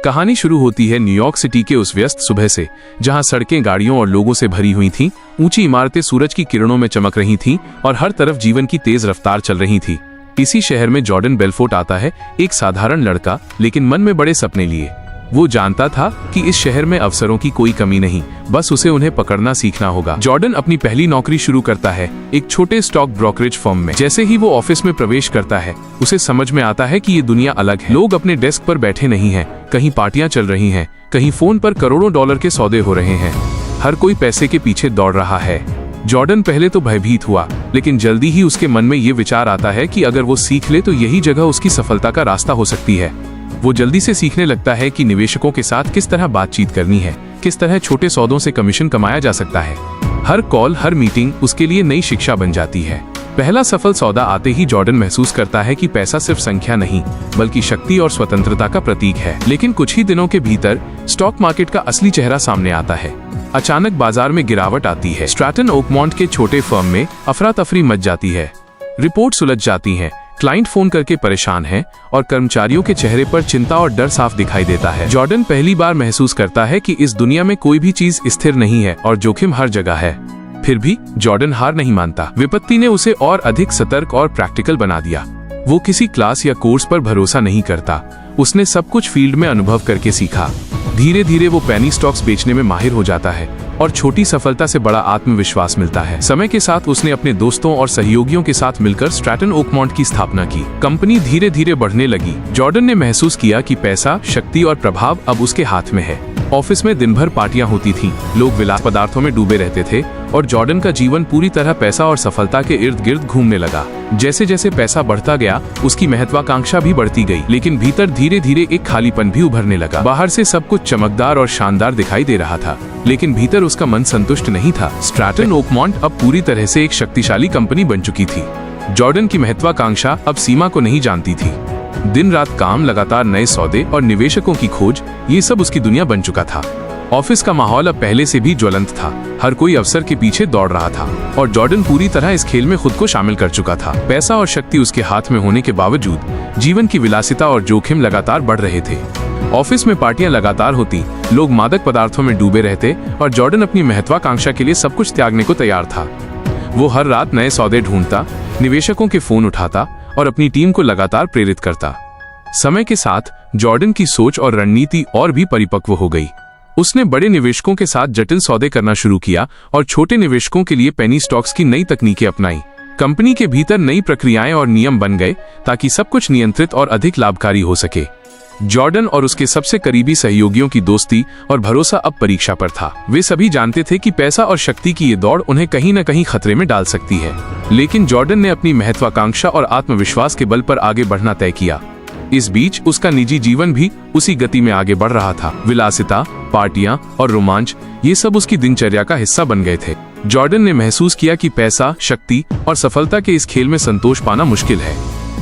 कहानी शुरू होती है न्यूयॉर्क सिटी के उस व्यस्त सुबह से, जहां सड़कें गाड़ियों और लोगों से भरी हुई थीं, ऊंची इमारतें सूरज की किरणों में चमक रही थीं और हर तरफ जीवन की तेज रफ्तार चल रही थी। इसी शहर में जॉर्डन बेलफोर्ट आता है, एक साधारण लड़का, लेकिन मन में बड़े सपने लिए। वो जानता था कि इस शहर में अवसरों की कोई कमी नहीं, बस उसे उन्हें पकड़ना सीखना होगा। जॉर्डन अपनी पहली नौकरी शुरू करता है एक छोटे स्टॉक ब्रोकरेज फर्म में। जैसे ही वो ऑफिस में प्रवेश करता है, उसे समझ में आता है कि ये दुनिया अलग है। लोग अपने डेस्क पर बैठे नहीं हैं, कहीं पार्टियां चल रही हैं, कहीं फोन पर करोड़ों डॉलर के सौदे हो रहे हैं। हर कोई पैसे के पीछे दौड़ रहा है। जॉर्डन पहले तो भयभीत हुआ, लेकिन जल्दी ही उसके मन में ये विचार आता है कि अगर वो सीख ले तो यही जगह उसकी सफलता का रास्ता हो सकती है। वो जल्दी से सीखने लगता है कि निवेशकों के साथ किस तरह बातचीत करनी है, किस तरह छोटे सौदों से कमीशन कमाया जा सकता है। हर कॉल, हर मीटिंग उसके लिए नई शिक्षा बन जाती है। पहला सफल सौदा आते ही जॉर्डन महसूस करता है कि पैसा सिर्फ संख्या नहीं, बल्कि शक्ति और स्वतंत्रता का प्रतीक है। लेकिन कुछ ही दिनों के भीतर स्टॉक मार्केट का असली चेहरा सामने आता है। अचानक बाजार में गिरावट आती है। स्ट्रैटन ओकमॉन्ट के छोटे फर्म में अफरा तफरी मच जाती है। रिपोर्ट सुलझ जाती हैं, क्लाइंट फोन करके परेशान हैं और कर्मचारियों के चेहरे पर चिंता और डर साफ दिखाई देता है। जॉर्डन पहली बार महसूस करता है कि इस दुनिया में कोई भी चीज स्थिर नहीं है और जोखिम हर जगह है। फिर भी जॉर्डन हार नहीं मानता। विपत्ति ने उसे और अधिक सतर्क और प्रैक्टिकल बना दिया। वो किसी क्लास या कोर्स पर भरोसा नहीं करता, उसने सब कुछ फील्ड में अनुभव करके सीखा। धीरे धीरे वो पेनी स्टॉक्स बेचने में माहिर हो जाता है और छोटी सफलता से बड़ा आत्मविश्वास मिलता है। समय के साथ उसने अपने दोस्तों और सहयोगियों के साथ मिलकर स्ट्रैटन ओकमॉन्ट की स्थापना की। कंपनी धीरे धीरे बढ़ने लगी। जॉर्डन ने महसूस किया कि पैसा, शक्ति और प्रभाव अब उसके हाथ में है। ऑफिस में दिन भर पार्टियां होती थीं, लोग विलास पदार्थों में डूबे रहते थे और जॉर्डन का जीवन पूरी तरह पैसा और सफलता के इर्द गिर्द घूमने लगा। जैसे जैसे पैसा बढ़ता गया, उसकी महत्वाकांक्षा भी बढ़ती गई, लेकिन भीतर धीरे धीरे एक खालीपन भी उभरने लगा। बाहर से सब कुछ चमकदार और शानदार दिखाई दे रहा था, लेकिन भीतर उसका मन संतुष्ट नहीं था। स्ट्रैटन ओकमॉन्ट अब पूरी तरह से एक शक्तिशाली कंपनी बन चुकी थी। जॉर्डन की महत्वाकांक्षा अब सीमा को नहीं जानती थी। दिन रात काम, लगातार नए सौदे और निवेशकों की खोज, ये सब उसकी दुनिया बन चुका था। ऑफिस का माहौल अब पहले से भी ज्वलंत था। हर कोई अवसर के पीछे दौड़ रहा था और जॉर्डन पूरी तरह इस खेल में खुद को शामिल कर चुका था। पैसा और शक्ति उसके हाथ में होने के बावजूद जीवन की विलासिता और जोखिम लगातार बढ़ रहे थे। ऑफिस में पार्टियां लगातार होती, लोग मादक पदार्थों में डूबे रहते और जॉर्डन अपनी महत्वाकांक्षा के लिए सब कुछ त्यागने को तैयार था। वो हर रात नए सौदे ढूंढता, निवेशकों के फोन उठाता और अपनी टीम को लगातार प्रेरित करता। समय के साथ जॉर्डन की सोच और रणनीति और भी परिपक्व हो गई। उसने बड़े निवेशकों के साथ जटिल सौदे करना शुरू किया और छोटे निवेशकों के लिए पेनी स्टॉक्स की नई तकनीकें अपनाई। कंपनी के भीतर नई प्रक्रियाएं और नियम बन गए ताकि सब कुछ नियंत्रित और अधिक लाभकारी हो सके। जॉर्डन और उसके सबसे करीबी सहयोगियों की दोस्ती और भरोसा अब परीक्षा पर था। वे सभी जानते थे कि पैसा और शक्ति की ये दौड़ उन्हें कहीं न कहीं खतरे में डाल सकती है, लेकिन जॉर्डन ने अपनी महत्वाकांक्षा और आत्मविश्वास के बल पर आगे बढ़ना तय किया। इस बीच उसका निजी जीवन भी उसी गति में आगे बढ़ रहा था। विलासिता, पार्टियां और रोमांच, ये सब उसकी दिनचर्या का हिस्सा बन गए थे। जॉर्डन ने महसूस किया कि पैसा, शक्ति और सफलता के इस खेल में संतोष पाना मुश्किल है।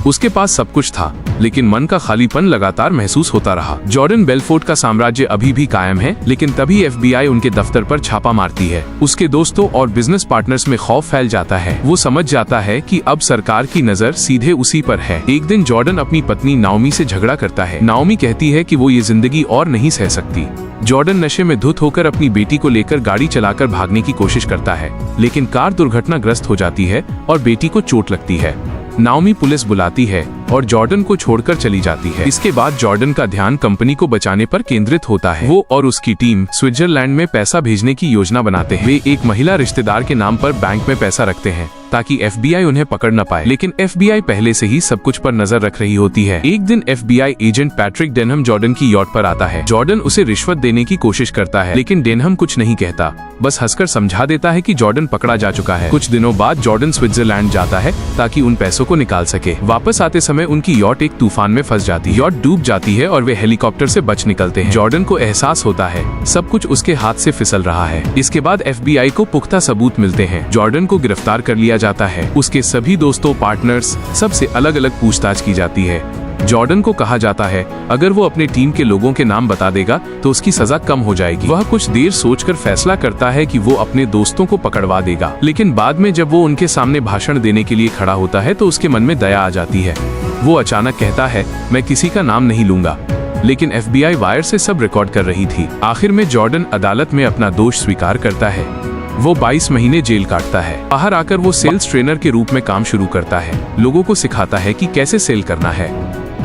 उसके पास सब कुछ था, लेकिन मन का खालीपन लगातार महसूस होता रहा। जॉर्डन बेलफोर्ट का साम्राज्य अभी भी कायम है, लेकिन तभी FBI उनके दफ्तर पर छापा मारती है। उसके दोस्तों और बिजनेस पार्टनर्स में खौफ फैल जाता है। वो समझ जाता है कि अब सरकार की नजर सीधे उसी पर है। एक दिन जॉर्डन अपनी पत्नी नाओमी से झगड़ा करता है। नाओमी कहती है कि वो ये जिंदगी और नहीं सह सकती। जॉर्डन नशे में धुत होकर अपनी बेटी को लेकर गाड़ी चलाकर भागने की कोशिश करता है, लेकिन कार दुर्घटनाग्रस्त हो जाती है और बेटी को चोट लगती है। नाओमी पुलिस बुलाती है और जॉर्डन को छोड़कर चली जाती है। इसके बाद जॉर्डन का ध्यान कंपनी को बचाने पर केंद्रित होता है। वो और उसकी टीम स्विट्जरलैंड में पैसा भेजने की योजना बनाते हैं। वे एक महिला रिश्तेदार के नाम पर बैंक में पैसा रखते हैं ताकि FBI उन्हें पकड़ न पाए, लेकिन FBI पहले से ही सब कुछ पर नजर रख रही होती है। एक दिन FBI agent Patrick Denham Jordan की यॉट पर आता है। जॉर्डन उसे रिश्वत देने की कोशिश करता है, लेकिन डेनहम कुछ नहीं कहता, बस हंसकर समझा देता है कि जॉर्डन पकड़ा जा चुका है। कुछ दिनों बाद जॉर्डन स्विट्जरलैंड जाता है ताकि उन पैसों को निकाल सके। वापस आते समय उनकी यॉट एक तूफान में फंस जाती है। यॉट डूब जाती है और वे हेलीकॉप्टर से बच निकलते हैं। जॉर्डन को एहसास होता है सब कुछ उसके हाथ से फिसल रहा है। इसके बाद FBI को पुख्ता सबूत मिलते हैं। जॉर्डन को गिरफ्तार कर लिया जाता है। उसके सभी दोस्तों, पार्टनर्स, सबसे अलग अलग पूछताछ की जाती है। जॉर्डन को कहा जाता है अगर वो अपने टीम के लोगों के नाम बता देगा तो उसकी सजा कम हो जाएगी। वह कुछ देर सोचकर फैसला करता है कि वो अपने दोस्तों को पकड़वा देगा, लेकिन बाद में जब वो उनके सामने भाषण देने के लिए खड़ा होता है तो उसके मन में दया आ जाती है। वो अचानक कहता है मैं किसी का नाम नहीं लूंगा। लेकिन FBI वायर से सब रिकॉर्ड कर रही थी। आखिर में जॉर्डन अदालत में अपना दोष स्वीकार करता है। वो 22 महीने जेल काटता है। बाहर आकर वो सेल्स ट्रेनर के रूप में काम शुरू करता है, लोगों को सिखाता है कि कैसे सेल करना है।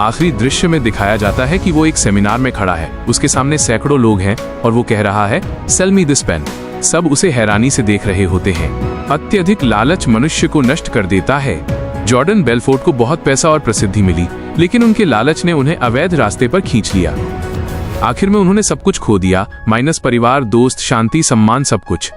आखिरी दृश्य में दिखाया जाता है कि वो एक सेमिनार में खड़ा है, उसके सामने सैकड़ों लोग हैं और वो कह रहा है, सेल मी दिस पेन। सब उसे हैरानी से देख रहे होते हैं। अत्यधिक लालच मनुष्य को नष्ट कर देता है। जॉर्डन बेलफोर्ड को बहुत पैसा और प्रसिद्धि मिली, लेकिन उनके लालच ने उन्हें अवैध रास्ते पर खींच लिया। आखिर में उन्होंने सब कुछ खो दिया, माइनस परिवार, दोस्त, शांति, सम्मान, सब कुछ।